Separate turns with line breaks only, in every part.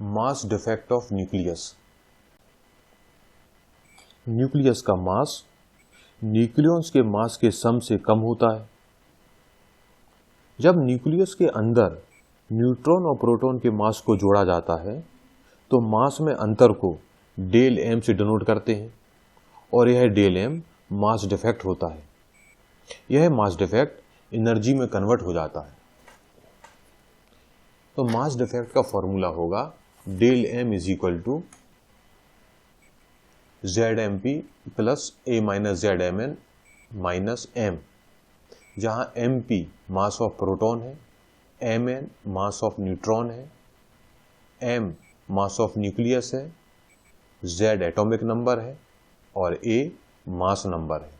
Mass defect of nucleus. Nucleus का मास nucleons के मास के सम से कम होता है। जब न्यूक्लियस के अंदर न्यूट्रॉन और प्रोटॉन के मास को जोड़ा जाता है तो मास में अंतर को डेल एम से डिनोट करते हैं और यह डेल एम मास डिफेक्ट होता है। यह मास डिफेक्ट एनर्जी में कन्वर्ट हो जाता है। तो मास डिफेक्ट का फॉर्मूला होगा del M is equal to Z M P plus A minus Z M N minus M, जहां M P mass of proton है, M N mass of neutron है, एम मास ऑफ न्यूक्लियस है, Z atomic number है और ए mass number है।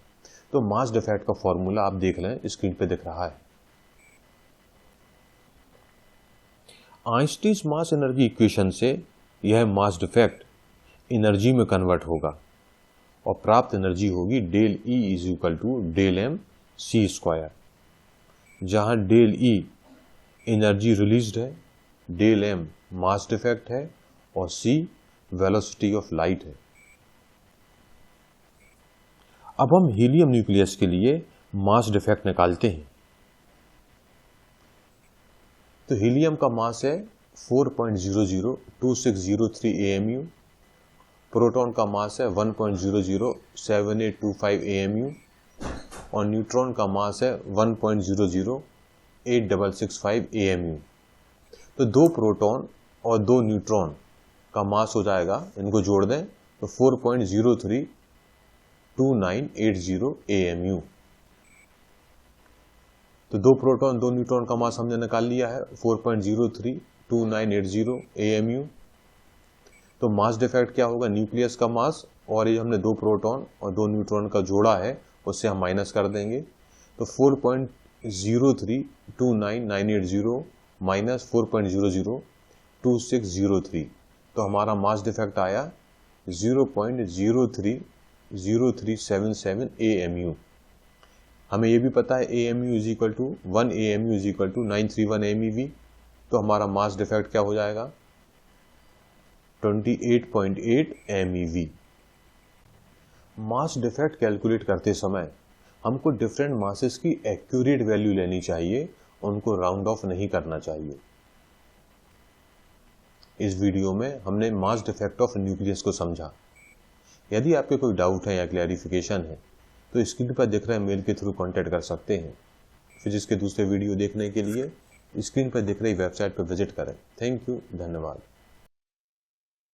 तो mass defect का formula आप देख लें, स्क्रीन पे दिख रहा है। आइंस्टीन्स मास एनर्जी इक्वेशन से यह मास डिफेक्ट एनर्जी में कन्वर्ट होगा और प्राप्त एनर्जी होगी del E is equal to del m c square, जहां डेल ई एनर्जी रिलीज्ड है, डेल एम मास डिफेक्ट है और सी वेलोसिटी ऑफ लाइट है। अब हम हीलियम न्यूक्लियस के लिए मास डिफेक्ट निकालते हैं। तो हीलियम का मास है 4.002603 AMU, प्रोटॉन का मास है 1.007825 AMU और न्यूट्रॉन का मास है 1.008665 AMU। तो दो प्रोटॉन और दो न्यूट्रॉन का मास हो जाएगा, इनको जोड़ दें तो 4.032980 AMU। तो दो प्रोटॉन दो न्यूट्रॉन का मास हमने निकाल लिया है 4.032980 AMU। तो मास डिफेक्ट क्या होगा, न्यूक्लियस का मास और ये हमने दो प्रोटॉन और दो न्यूट्रॉन का जोड़ा है उससे हम माइनस कर देंगे। तो 4.0329980 माइनस 4.002603, तो हमारा मास डिफेक्ट आया 0.030377 AMU। हमें ये भी पता है AMU is equal to 1 AMU is equal to 931 MeV। तो हमारा मास डिफेक्ट क्या हो जाएगा 28.8 MeV। मास डिफेक्ट कैलकुलेट करते समय हमको डिफरेंट मासेस की एक्यूरेट वैल्यू लेनी चाहिए, उनको राउंड ऑफ नहीं करना चाहिए। इस वीडियो में हमने मास डिफेक्ट ऑफ न्यूक्लियस को समझा। यदि आपके कोई डाउट है या क्लैरिफिकेशन है तो स्क्रीन पर दिख रहे मेल के थ्रू कांटेक्ट कर सकते हैं। फिजिक्स के दूसरे वीडियो देखने के लिए स्क्रीन पर दिख रही वेबसाइट पर विजिट करें। थैंक यू, धन्यवाद।